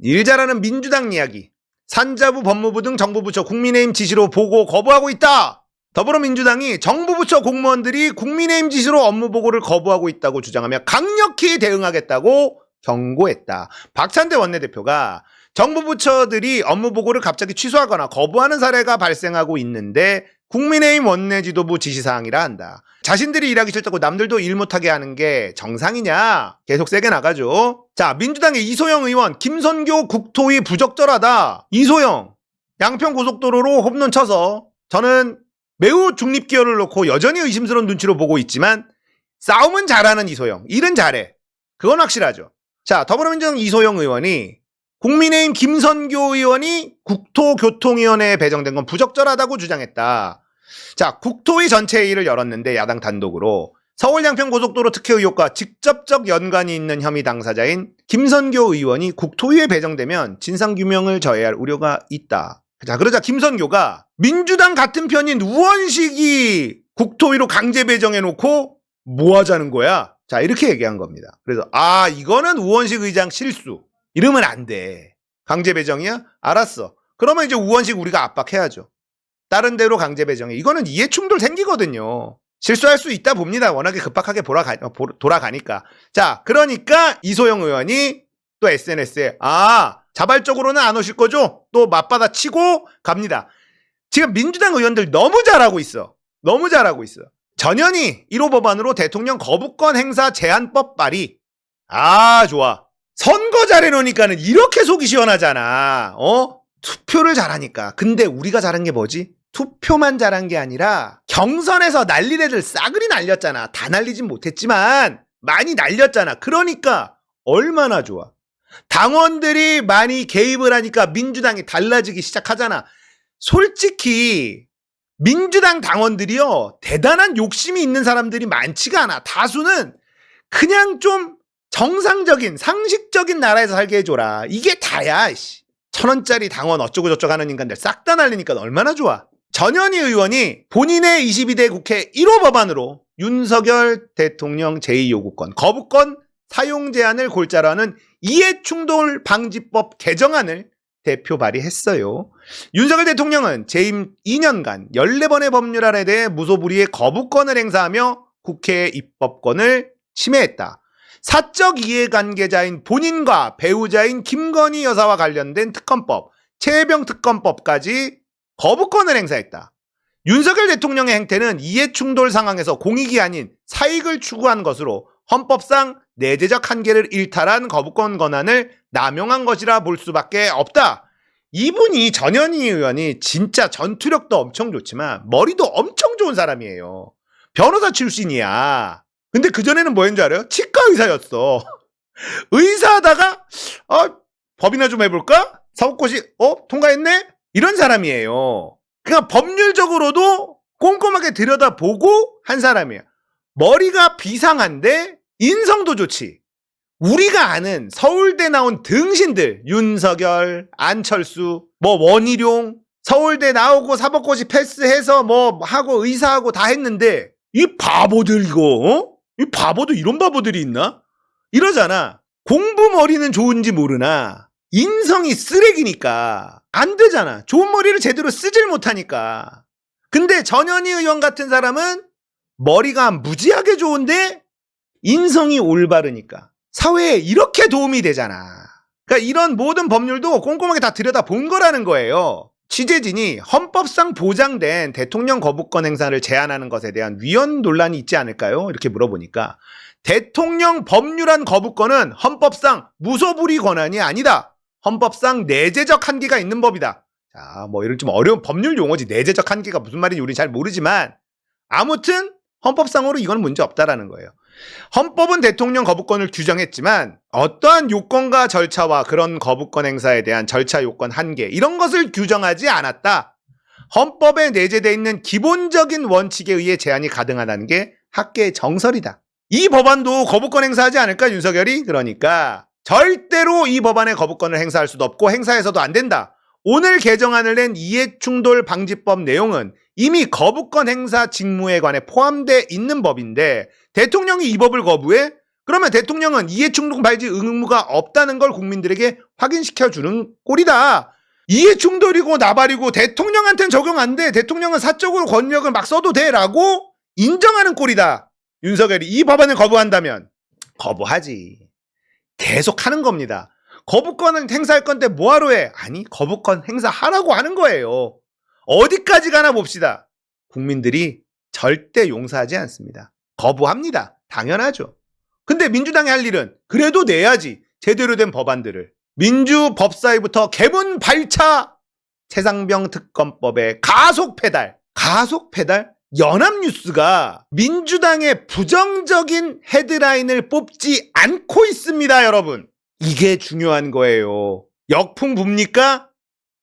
일 잘하는 민주당 이야기. 산자부, 법무부 등 정부부처 국민의힘 지시로 보고 거부하고 있다. 더불어민주당이 정부부처 공무원들이 국민의힘 지시로 업무 보고를 거부하고 있다고 주장하며 강력히 대응하겠다고 경고했다. 박찬대 원내대표가 정부 부처들이 업무 보고를 갑자기 취소하거나 거부하는 사례가 발생하고 있는데 국민의힘 원내지도부 지시사항이라 한다. 자신들이 일하기 싫다고 남들도 일 못하게 하는 게 정상이냐? 계속 세게 나가죠. 자, 민주당의 이소영 의원, 김선교 국토위 부적절하다. 이소영, 양평고속도로로 홈런 쳐서 저는 매우 중립기여를 놓고 여전히 의심스러운 눈치로 보고 있지만 싸움은 잘하는 이소영, 일은 잘해. 그건 확실하죠. 자, 더불어민주당 이소영 의원이 국민의힘 김선교 의원이 국토교통위원회에 배정된 건 부적절하다고 주장했다. 자, 국토위 전체 회의를 열었는데 야당 단독으로 서울 양평고속도로 특혜 의혹과 직접적 연관이 있는 혐의 당사자인 김선교 의원이 국토위에 배정되면 진상규명을 저해야 할 우려가 있다. 자, 그러자 김선교가 민주당 같은 편인 우원식이 국토위로 강제 배정해놓고 뭐 하자는 거야? 자, 이렇게 얘기한 겁니다. 그래서 이거는 우원식 의장 실수. 이러면 안 돼. 강제 배정이야? 알았어. 그러면 이제 우원식 우리가 압박해야죠. 다른 데로 강제 배정해. 이거는 이해충돌 생기거든요. 실수할 수 있다 봅니다. 워낙에 급박하게 돌아가니까. 자, 그러니까 이소영 의원이 또 SNS에 자발적으로는 안 오실 거죠? 또 맞받아 치고 갑니다. 지금 민주당 의원들 너무 잘하고 있어. 너무 잘하고 있어. 전현희 1호 법안으로 대통령 거부권 행사 제한법 발의. 좋아. 선거 잘해놓으니까는 이렇게 속이 시원하잖아. 투표를 잘하니까. 근데 우리가 잘한 게 뭐지? 투표만 잘한 게 아니라 경선에서 날릴 애들 싸그리 날렸잖아. 다 날리진 못했지만 많이 날렸잖아. 그러니까 얼마나 좋아. 당원들이 많이 개입을 하니까 민주당이 달라지기 시작하잖아. 솔직히 민주당 당원들이요, 대단한 욕심이 있는 사람들이 많지가 않아. 다수는 그냥 좀 정상적인 상식적인 나라에서 살게 해줘라. 이게 다야. 1,000원짜리 당원 어쩌고저쩌고 하는 인간들 싹 다 날리니까 얼마나 좋아. 전현희 의원이 본인의 22대 국회 1호 법안으로 윤석열 대통령 제2요구권 거부권 사용 제한을 골자로 하는 이해충돌 방지법 개정안을 대표 발의했어요. 윤석열 대통령은 재임 2년간 14번의 법률 아래에 대해 무소불위의 거부권을 행사하며 국회의 입법권을 침해했다. 사적 이해관계자인 본인과 배우자인 김건희 여사와 관련된 특검법, 최혜병 특검법까지 거부권을 행사했다. 윤석열 대통령의 행태는 이해충돌 상황에서 공익이 아닌 사익을 추구한 것으로 헌법상 내재적 한계를 일탈한 거부권 권한을 남용한 것이라 볼 수밖에 없다. 이분이 전현희 의원이 진짜 전투력도 엄청 좋지만 머리도 엄청 좋은 사람이에요. 변호사 출신이야. 근데 그전에는 뭐였는 줄 알아요? 치과 의사였어. 의사하다가 법이나 좀 해볼까? 사법고시 통과했네? 이런 사람이에요. 그러니까 법률적으로도 꼼꼼하게 들여다보고 한 사람이야. 머리가 비상한데 인성도 좋지. 우리가 아는 서울대 나온 등신들, 윤석열, 안철수, 원희룡, 서울대 나오고 사법고시 패스해서 하고 의사하고 다 했는데 이 바보들 이 바보도 이런 바보들이 있나? 이러잖아. 공부 머리는 좋은지 모르나 인성이 쓰레기니까 안 되잖아. 좋은 머리를 제대로 쓰질 못하니까. 근데 전현희 의원 같은 사람은 머리가 무지하게 좋은데 인성이 올바르니까 사회에 이렇게 도움이 되잖아. 그러니까 이런 모든 법률도 꼼꼼하게 다 들여다본 거라는 거예요. 취재진이 헌법상 보장된 대통령 거부권 행사를 제한하는 것에 대한 위헌 논란이 있지 않을까요? 이렇게 물어보니까 대통령 법률안 거부권은 헌법상 무소불위 권한이 아니다. 헌법상 내재적 한계가 있는 법이다. 자, 이런 좀 어려운 법률 용어지. 내재적 한계가 무슨 말인지 우리는 잘 모르지만 아무튼 헌법상으로 이건 문제 없다라는 거예요. 헌법은 대통령 거부권을 규정했지만 어떠한 요건과 절차와 그런 거부권 행사에 대한 절차 요건 한계 이런 것을 규정하지 않았다. 헌법에 내재되어 있는 기본적인 원칙에 의해 제한이 가능하다는 게 학계의 정설이다. 이 법안도 거부권 행사하지 않을까 윤석열이? 그러니까 절대로 이 법안의 거부권을 행사할 수도 없고 행사해서도 안 된다. 오늘 개정안을 낸 이해충돌 방지법 내용은 이미 거부권 행사 직무에 관해 포함되어 있는 법인데 대통령이 이 법을 거부해? 그러면 대통령은 이해충돌 발지 의무가 없다는 걸 국민들에게 확인시켜주는 꼴이다. 이해충돌이고 나발이고 대통령한테는 적용 안 돼. 대통령은 사적으로 권력을 막 써도 돼 라고 인정하는 꼴이다. 윤석열이 이 법안을 거부한다면 거부하지. 계속 하는 겁니다. 거부권을 행사할 건데 뭐하러 해? 아니, 거부권 행사하라고 하는 거예요. 어디까지 가나 봅시다. 국민들이 절대 용서하지 않습니다. 거부합니다. 당연하죠. 근데 민주당이 할 일은 그래도 내야지. 제대로 된 법안들을. 민주법사위부터 개문 발차 최상병 특검법의 가속 페달. 가속 페달? 연합뉴스가 민주당의 부정적인 헤드라인을 뽑지 않고 있습니다, 여러분. 이게 중요한 거예요. 역풍 붑니까?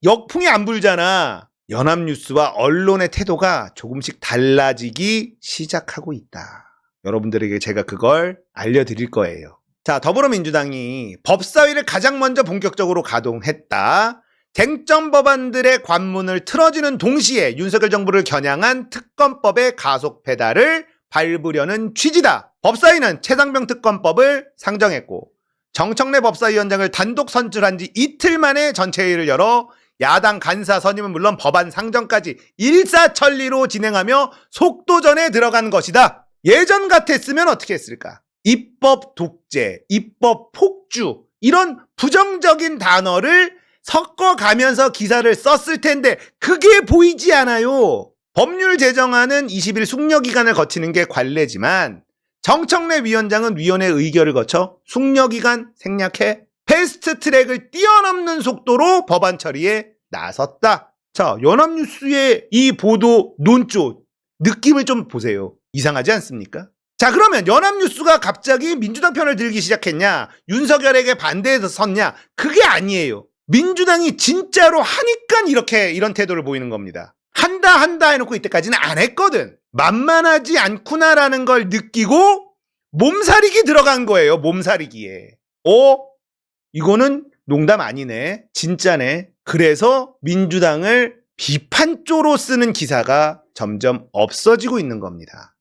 역풍이 안 불잖아. 연합뉴스와 언론의 태도가 조금씩 달라지기 시작하고 있다. 여러분들에게 제가 그걸 알려드릴 거예요. 자, 더불어민주당이 법사위를 가장 먼저 본격적으로 가동했다. 쟁점 법안들의 관문을 틀어주는 동시에 윤석열 정부를 겨냥한 특검법의 가속 페달을 밟으려는 취지다. 법사위는 최상병 특검법을 상정했고 정청래 법사위원장을 단독 선출한 지 이틀 만에 전체회의를 열어 야당 간사 선임은 물론 법안 상정까지 일사천리로 진행하며 속도전에 들어간 것이다. 예전 같았으면 어떻게 했을까? 입법 독재, 입법 폭주 이런 부정적인 단어를 섞어가면서 기사를 썼을 텐데 그게 보이지 않아요. 법률 제정안은 20일 숙려기간을 거치는 게 관례지만 정청래 위원장은 위원회 의결을 거쳐 숙려기간 생략해 패스트트랙을 뛰어넘는 속도로 법안 처리에 나섰다. 자, 연합뉴스의 이 보도 논조 느낌을 좀 보세요. 이상하지 않습니까? 자, 그러면 연합뉴스가 갑자기 민주당 편을 들기 시작했냐? 윤석열에게 반대해서 섰냐? 그게 아니에요. 민주당이 진짜로 하니까 이런 태도를 보이는 겁니다. 한다 해놓고 이때까지는 안 했거든. 만만하지 않구나라는 걸 느끼고 몸살이기 들어간 거예요. 몸살이기에. 이거는 농담 아니네. 진짜네. 그래서 민주당을 비판조로 쓰는 기사가 점점 없어지고 있는 겁니다.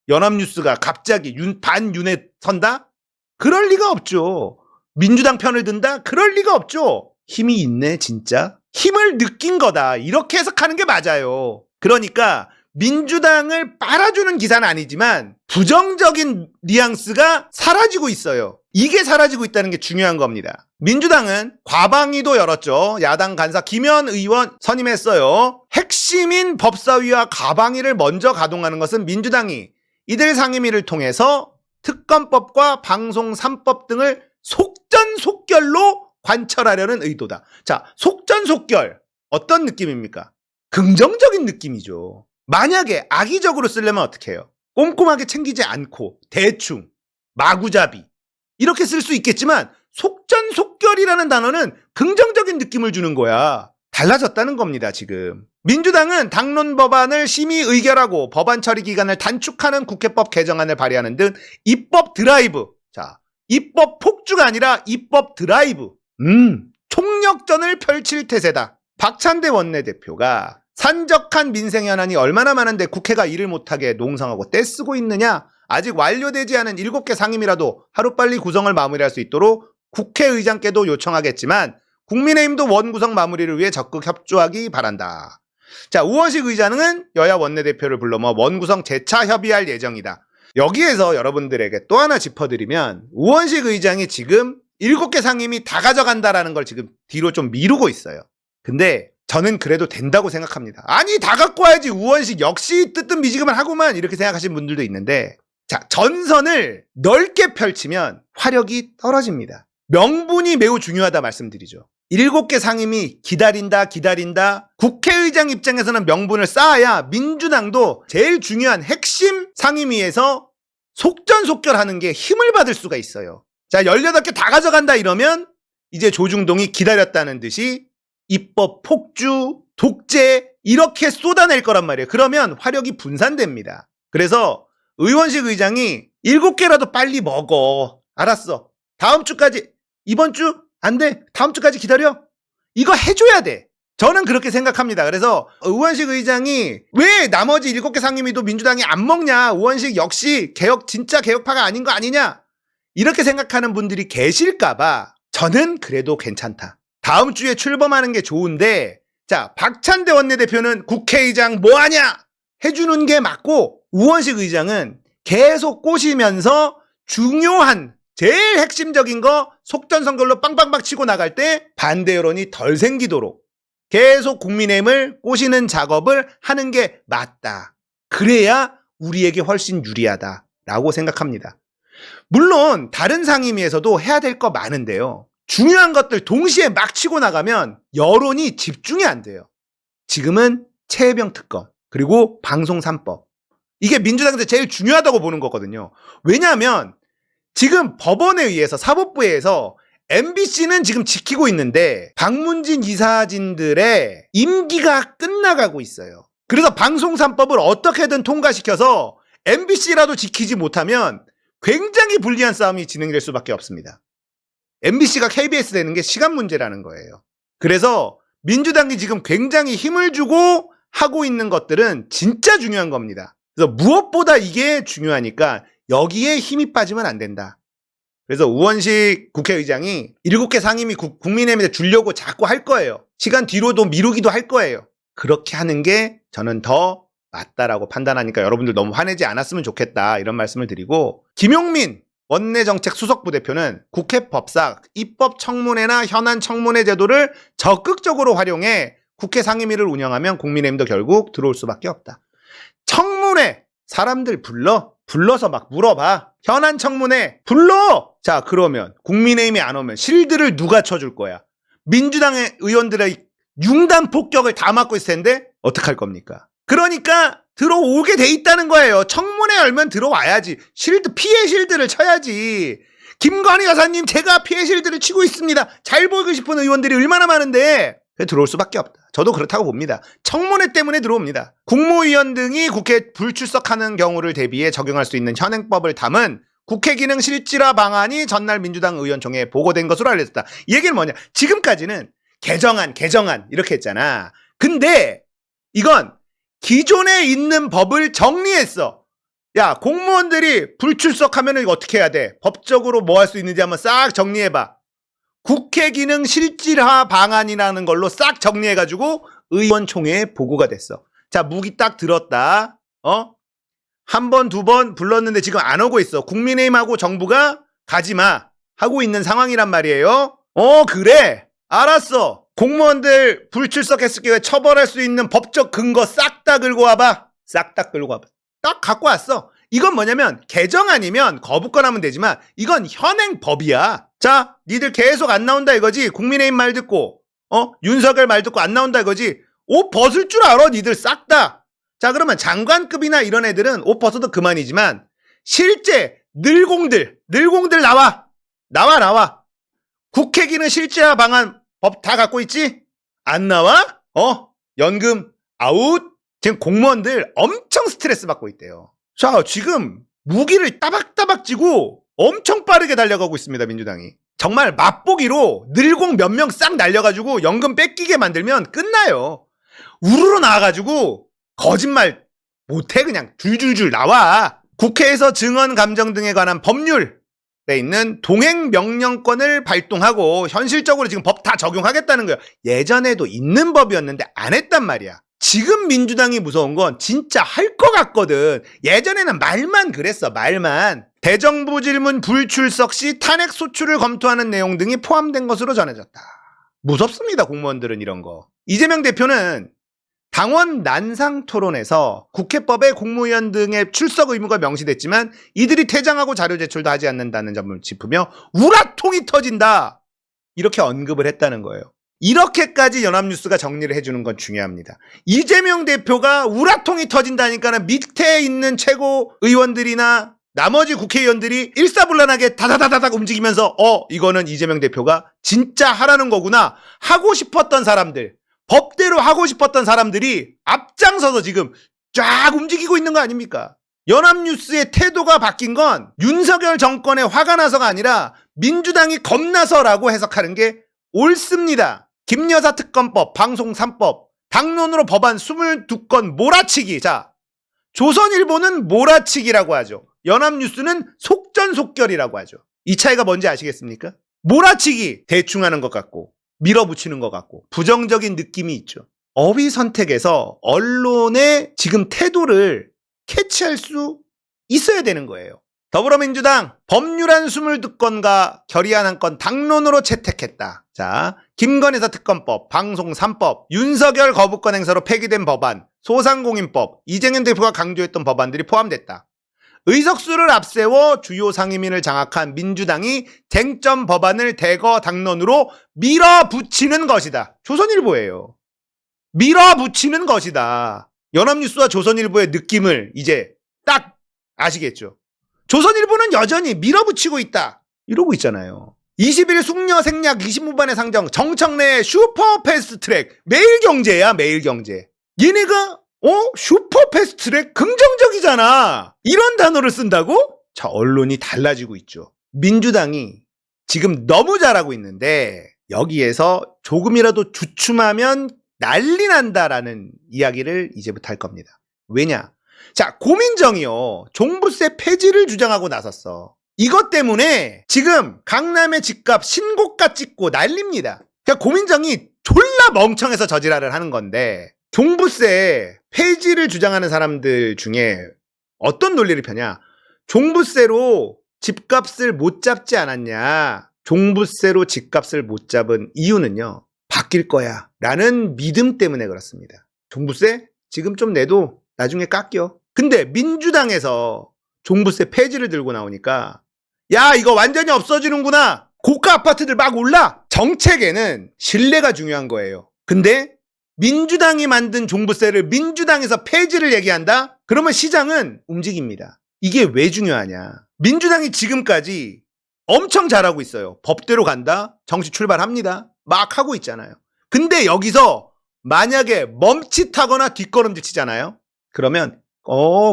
연합뉴스가 갑자기 반윤에 선다? 그럴 리가 없죠. 민주당 편을 든다? 그럴 리가 없죠. 힘이 있네 진짜. 힘을 느낀 거다. 이렇게 해석하는 게 맞아요. 그러니까 민주당을 빨아주는 기사는 아니지만 부정적인 뉘앙스가 사라지고 있어요. 이게 사라지고 있다는 게 중요한 겁니다. 민주당은 과방위도 열었죠. 야당 간사 김현 의원 선임했어요. 핵심인 법사위와 과방위를 먼저 가동하는 것은 민주당이 이들 상임위를 통해서 특검법과 방송 3법 등을 속전속결로 관철하려는 의도다. 자, 속전속결 어떤 느낌입니까? 긍정적인 느낌이죠. 만약에 악의적으로 쓰려면 어떻게 해요? 꼼꼼하게 챙기지 않고 대충 마구잡이 이렇게 쓸 수 있겠지만 속전속결이라는 단어는 긍정적인 느낌을 주는 거야. 달라졌다는 겁니다. 지금 민주당은 당론 법안을 심의 의결하고 법안 처리 기간을 단축하는 국회법 개정안을 발의하는 등 입법 드라이브, 자, 입법 폭주가 아니라 입법 드라이브, 총력전을 펼칠 태세다. 박찬대 원내대표가 산적한 민생 현안이 얼마나 많은데 국회가 일을 못하게 농성하고 떼쓰고 있느냐? 아직 완료되지 않은 7개 상임이라도 하루빨리 구성을 마무리할 수 있도록 국회의장께도 요청하겠지만 국민의힘도 원구성 마무리를 위해 적극 협조하기 바란다. 자, 우원식 의장은 여야 원내대표를 불러 원구성 재차 협의할 예정이다. 여기에서 여러분들에게 또 하나 짚어드리면 우원식 의장이 지금 7개 상임이 다 가져간다라는 걸 지금 뒤로 좀 미루고 있어요. 근데 저는 그래도 된다고 생각합니다. 아니 다 갖고 와야지 우원식 역시 뜨뜻 미지근만 하고만 이렇게 생각하시는 분들도 있는데 자, 전선을 넓게 펼치면 화력이 떨어집니다. 명분이 매우 중요하다 말씀드리죠. 7개 상임이 기다린다. 국회의장 입장에서는 명분을 쌓아야 민주당도 제일 중요한 핵심 상임위에서 속전속결하는 게 힘을 받을 수가 있어요. 자, 18개 다 가져간다 이러면 이제 조중동이 기다렸다는 듯이 입법 폭주, 독재 이렇게 쏟아낼 거란 말이에요. 그러면 화력이 분산됩니다. 그래서 의원식 의장이 7개라도 빨리 먹어. 알았어. 다음 주까지, 이번 주 안 돼. 다음 주까지 기다려. 이거 해줘야 돼. 저는 그렇게 생각합니다. 그래서 의원식 의장이 왜 나머지 7개 상임위도 민주당이 안 먹냐. 의원식 역시 진짜 개혁파가 아닌 거 아니냐. 이렇게 생각하는 분들이 계실까봐 저는 그래도 괜찮다. 다음 주에 출범하는 게 좋은데, 자, 박찬대 원내대표는 국회의장 뭐하냐? 해주는 게 맞고, 우원식 의장은 계속 꼬시면서 중요한, 제일 핵심적인 거 속전선결로 빵빵빵 치고 나갈 때 반대 여론이 덜 생기도록 계속 국민의힘을 꼬시는 작업을 하는 게 맞다. 그래야 우리에게 훨씬 유리하다라고 생각합니다. 물론 다른 상임위에서도 해야 될 거 많은데요. 중요한 것들 동시에 막 치고 나가면 여론이 집중이 안 돼요. 지금은 최혜병 특검 그리고 방송 3법. 이게 민주당에서 제일 중요하다고 보는 거거든요. 왜냐하면 지금 법원에 의해서 사법부에서 MBC는 지금 지키고 있는데 박문진 이사진들의 임기가 끝나가고 있어요. 그래서 방송 3법을 어떻게든 통과시켜서 MBC라도 지키지 못하면 굉장히 불리한 싸움이 진행될 수밖에 없습니다. MBC가 KBS 되는 게 시간 문제라는 거예요. 그래서 민주당이 지금 굉장히 힘을 주고 하고 있는 것들은 진짜 중요한 겁니다. 그래서 무엇보다 이게 중요하니까 여기에 힘이 빠지면 안 된다. 그래서 우원식 국회의장이 7개 상임위 국민의힘에 주려고 자꾸 할 거예요. 시간 뒤로도 미루기도 할 거예요. 그렇게 하는 게 저는 더 맞다라고 판단하니까 여러분들 너무 화내지 않았으면 좋겠다 이런 말씀을 드리고, 김용민 원내정책 수석부대표는 국회 법사, 입법 청문회나 현안 청문회 제도를 적극적으로 활용해 국회 상임위를 운영하면 국민의힘도 결국 들어올 수밖에 없다. 청문회 사람들 불러서 막 물어봐. 현안 청문회 불러. 자, 그러면 국민의힘이 안 오면 실드를 누가 쳐줄 거야? 민주당의 의원들의 융단 폭격을 다 맞고 있을 텐데 어떡할 겁니까? 그러니까 들어오게 돼 있다는 거예요. 청문회 열면 들어와야지. 피해 실드를 쳐야지. 김건희 여사님, 제가 피해 실드를 치고 있습니다. 잘 보이고 싶은 의원들이 얼마나 많은데 들어올 수밖에 없다. 저도 그렇다고 봅니다. 청문회 때문에 들어옵니다. 국무위원 등이 국회 불출석하는 경우를 대비해 적용할 수 있는 현행법을 담은 국회 기능 실질화 방안이 전날 민주당 의원총회에 보고된 것으로 알려졌다. 이 얘기는 뭐냐? 지금까지는 개정안 이렇게 했잖아. 근데 이건 기존에 있는 법을 정리했어. 야, 공무원들이 불출석하면 이거 어떻게 해야 돼? 법적으로 뭐 할 수 있는지 한번 싹 정리해봐. 국회 기능 실질화 방안이라는 걸로 싹 정리해가지고 의원총회에 보고가 됐어. 자, 무기 딱 들었다. 한 번, 두 번 불렀는데 지금 안 오고 있어. 국민의힘하고 정부가 가지마 하고 있는 상황이란 말이에요. 그래. 알았어. 공무원들 불출석했을 경우에 처벌할 수 있는 법적 근거 싹 다 긁고 와봐. 싹 다 끌고 와봐. 딱 갖고 왔어. 이건 뭐냐면 개정안이면 거부권하면 되지만 이건 현행법이야. 자, 니들 계속 안 나온다 이거지. 국민의힘 말 듣고 윤석열 말 듣고 안 나온다 이거지. 옷 벗을 줄 알아 니들 싹 다. 자, 그러면 장관급이나 이런 애들은 옷 벗어도 그만이지만 실제 늘공들 나와. 국회 기능 실질화 방안 법 다 갖고 있지? 안 나와? 연금 아웃. 지금 공무원들 엄청 스트레스 받고 있대요. 자, 지금 무기를 따박따박 쥐고 엄청 빠르게 달려가고 있습니다, 민주당이. 정말 맛보기로 늘공 몇 명 싹 날려가지고 연금 뺏기게 만들면 끝나요. 우르르 나와가지고 거짓말 못해. 그냥 줄줄줄 나와. 국회에서 증언 감정 등에 관한 법률에 있는 동행 명령권을 발동하고 현실적으로 지금 법 다 적용하겠다는 거예요. 예전에도 있는 법이었는데 안 했단 말이야. 지금 민주당이 무서운 건 진짜 할 것 같거든. 예전에는 말만 그랬어. 말만. 대정부 질문 불출석 시 탄핵 소추를 검토하는 내용 등이 포함된 것으로 전해졌다. 무섭습니다. 공무원들은 이런 거. 이재명 대표는 당원 난상 토론에서 국회법에 국무위원 등의 출석 의무가 명시됐지만 이들이 퇴장하고 자료 제출도 하지 않는다는 점을 짚으며 우라통이 터진다. 이렇게 언급을 했다는 거예요. 이렇게까지 연합뉴스가 정리를 해주는 건 중요합니다. 이재명 대표가 우라통이 터진다니까는 밑에 있는 최고 의원들이나 나머지 국회의원들이 일사불란하게 다다다다닥 움직이면서 이거는 이재명 대표가 진짜 하라는 거구나 하고 싶었던 사람들, 법대로 하고 싶었던 사람들이 앞장서서 지금 쫙 움직이고 있는 거 아닙니까? 연합뉴스의 태도가 바뀐 건 윤석열 정권에 화가 나서가 아니라 민주당이 겁나서라고 해석하는 게 옳습니다. 김여사 특검법, 방송 3법, 당론으로 법안 22건 몰아치기. 자, 조선일보는 몰아치기라고 하죠. 연합뉴스는 속전속결이라고 하죠. 이 차이가 뭔지 아시겠습니까? 몰아치기 대충 하는 것 같고 밀어붙이는 것 같고 부정적인 느낌이 있죠. 어휘 선택에서 언론의 지금 태도를 캐치할 수 있어야 되는 거예요. 더불어민주당 법률안 22건과 결의안 1건 당론으로 채택했다. 자, 김건희사 특검법, 방송 3법, 윤석열 거부권 행사로 폐기된 법안, 소상공인법, 이재명 대표가 강조했던 법안들이 포함됐다. 의석수를 앞세워 주요 상임위를 장악한 민주당이 쟁점 법안을 대거 당론으로 밀어붙이는 것이다. 조선일보예요. 밀어붙이는 것이다. 연합뉴스와 조선일보의 느낌을 이제 딱 아시겠죠? 조선일보는 여전히 밀어붙이고 있다. 이러고 있잖아요. 20일 숙녀 생략 25반의 상정 정청래의 슈퍼 패스트트랙. 매일경제야, 매일경제. 얘네가 슈퍼 패스트트랙 긍정적이잖아. 이런 단어를 쓴다고? 자, 언론이 달라지고 있죠. 민주당이 지금 너무 잘하고 있는데 여기에서 조금이라도 주춤하면 난리 난다라는 이야기를 이제부터 할 겁니다. 왜냐? 자, 고민정이요. 종부세 폐지를 주장하고 나섰어. 이것 때문에 지금 강남의 집값 신고가 찍고 난립니다. 그러니까 고민정이 졸라 멍청해서 저지랄을 하는 건데 종부세 폐지를 주장하는 사람들 중에 어떤 논리를 펴냐? 종부세로 집값을 못 잡지 않았냐? 종부세로 집값을 못 잡은 이유는요. 바뀔 거야 라는 믿음 때문에 그렇습니다. 종부세 지금 좀 내도 나중에 깎여. 근데 민주당에서 종부세 폐지를 들고 나오니까 야, 이거 완전히 없어지는구나. 고가 아파트들 막 올라. 정책에는 신뢰가 중요한 거예요. 근데 민주당이 만든 종부세를 민주당에서 폐지를 얘기한다? 그러면 시장은 움직입니다. 이게 왜 중요하냐? 민주당이 지금까지 엄청 잘하고 있어요. 법대로 간다? 정시 출발합니다. 막 하고 있잖아요. 근데 여기서 만약에 멈칫하거나 뒷걸음질 치잖아요? 그러면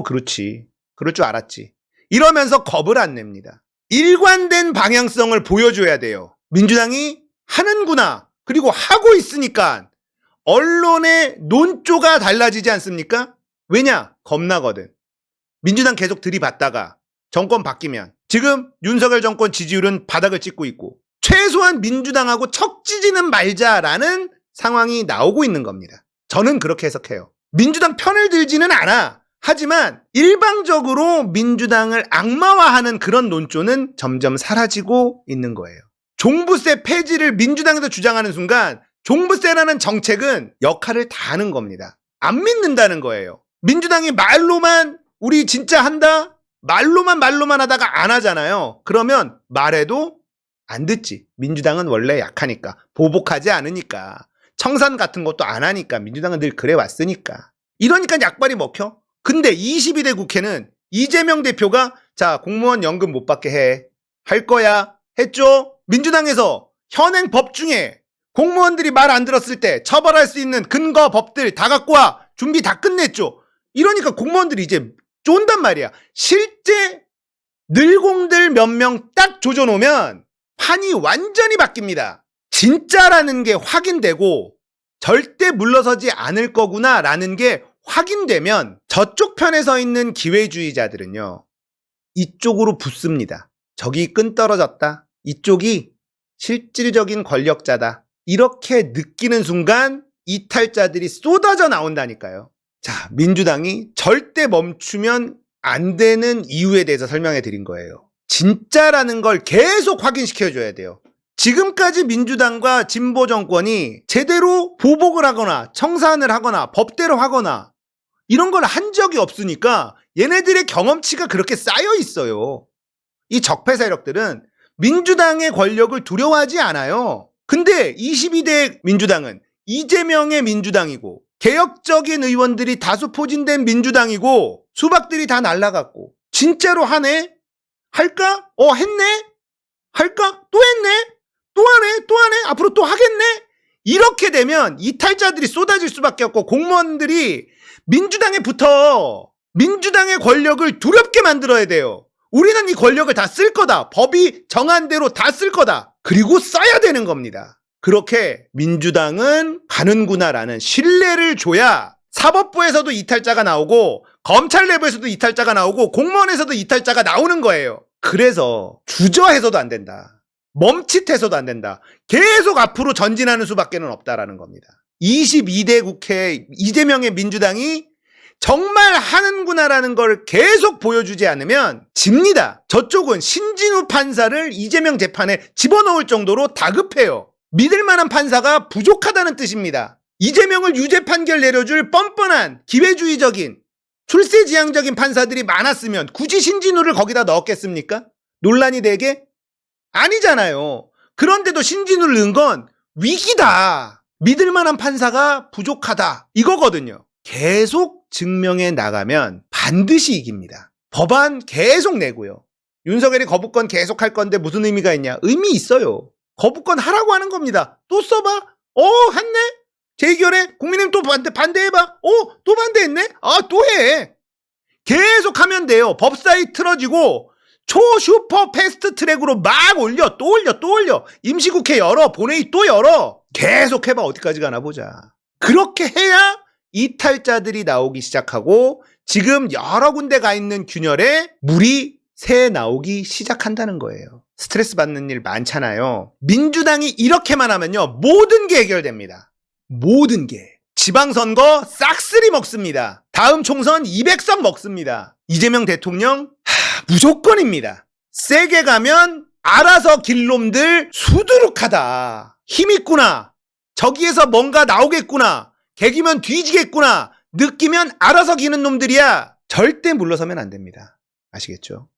그렇지. 그럴 줄 알았지. 이러면서 겁을 안 냅니다. 일관된 방향성을 보여줘야 돼요. 민주당이 하는구나. 그리고 하고 있으니까 언론의 논조가 달라지지 않습니까? 왜냐? 겁나거든. 민주당 계속 들이받다가 정권 바뀌면 지금 윤석열 정권 지지율은 바닥을 찍고 있고 최소한 민주당하고 척지지는 말자라는 상황이 나오고 있는 겁니다. 저는 그렇게 해석해요. 민주당 편을 들지는 않아. 하지만 일방적으로 민주당을 악마화하는 그런 논조는 점점 사라지고 있는 거예요. 종부세 폐지를 민주당에서 주장하는 순간 종부세라는 정책은 역할을 다 하는 겁니다. 안 믿는다는 거예요. 민주당이 말로만 우리 진짜 한다? 말로만 하다가 안 하잖아요. 그러면 말해도 안 듣지. 민주당은 원래 약하니까. 보복하지 않으니까. 청산 같은 것도 안 하니까. 민주당은 늘 그래 왔으니까. 이러니까 약발이 먹혀. 근데 22대 국회는 이재명 대표가 자, 공무원 연금 못 받게 해. 할 거야. 했죠? 민주당에서 현행 법 중에 공무원들이 말 안 들었을 때 처벌할 수 있는 근거 법들 다 갖고 와. 준비 다 끝냈죠. 이러니까 공무원들이 이제 쫀단 말이야. 실제 늘공들 몇 명 딱 조져놓으면 판이 완전히 바뀝니다. 진짜라는 게 확인되고 절대 물러서지 않을 거구나라는 게 확인되면 저쪽 편에 서 있는 기회주의자들은요. 이쪽으로 붙습니다. 저기 끈 떨어졌다. 이쪽이 실질적인 권력자다. 이렇게 느끼는 순간 이탈자들이 쏟아져 나온다니까요. 자, 민주당이 절대 멈추면 안 되는 이유에 대해서 설명해 드린 거예요. 진짜라는 걸 계속 확인시켜줘야 돼요. 지금까지 민주당과 진보 정권이 제대로 보복을 하거나 청산을 하거나 법대로 하거나 이런 걸 한 적이 없으니까 얘네들의 경험치가 그렇게 쌓여 있어요. 이 적폐 세력들은 민주당의 권력을 두려워하지 않아요. 근데 22대 민주당은 이재명의 민주당이고 개혁적인 의원들이 다수 포진된 민주당이고 수박들이 다 날라갔고 진짜로 하네? 할까? 했네? 할까? 또 했네? 또 하네? 또 하네? 앞으로 또 하겠네? 이렇게 되면 이탈자들이 쏟아질 수밖에 없고 공무원들이 민주당에 붙어 민주당의 권력을 두렵게 만들어야 돼요. 우리는 이 권력을 다 쓸 거다. 법이 정한 대로 다 쓸 거다. 그리고 써야 되는 겁니다. 그렇게 민주당은 가는구나라는 신뢰를 줘야 사법부에서도 이탈자가 나오고 검찰 내부에서도 이탈자가 나오고 공무원에서도 이탈자가 나오는 거예요. 그래서 주저해서도 안 된다. 멈칫해서도 안 된다. 계속 앞으로 전진하는 수밖에는 없다라는 겁니다. 22대 국회 이재명의 민주당이 정말 하는구나라는 걸 계속 보여주지 않으면 집니다. 저쪽은 신진우 판사를 이재명 재판에 집어넣을 정도로 다급해요. 믿을 만한 판사가 부족하다는 뜻입니다. 이재명을 유죄 판결 내려줄 뻔뻔한 기회주의적인 출세지향적인 판사들이 많았으면 굳이 신진우를 거기다 넣었겠습니까? 논란이 되게? 아니잖아요. 그런데도 신진우를 넣은 건 위기다. 믿을 만한 판사가 부족하다. 이거거든요. 계속 증명해 나가면 반드시 이깁니다. 법안 계속 내고요. 윤석열이 거부권 계속 할 건데 무슨 의미가 있냐? 의미 있어요. 거부권 하라고 하는 겁니다. 또 써봐? 했네? 재결해? 국민의힘 또 반대해봐? 또 반대했네? 또 해. 계속 하면 돼요. 법사위 틀어지고 초슈퍼 패스트 트랙으로 막 올려. 또 올려. 임시국회 열어. 본회의 또 열어. 계속 해봐. 어디까지 가나 보자. 그렇게 해야 이탈자들이 나오기 시작하고 지금 여러 군데 가 있는 균열에 물이 새 나오기 시작한다는 거예요. 스트레스 받는 일 많잖아요. 민주당이 이렇게만 하면요. 모든 게 해결됩니다. 모든 게. 지방선거 싹쓸이 먹습니다. 다음 총선 200석 먹습니다. 이재명 대통령 무조건입니다. 세게 가면 알아서 길놈들 수두룩하다. 힘있구나. 저기에서 뭔가 나오겠구나. 개기면 뒤지겠구나. 느끼면 알아서 기는 놈들이야. 절대 물러서면 안 됩니다. 아시겠죠?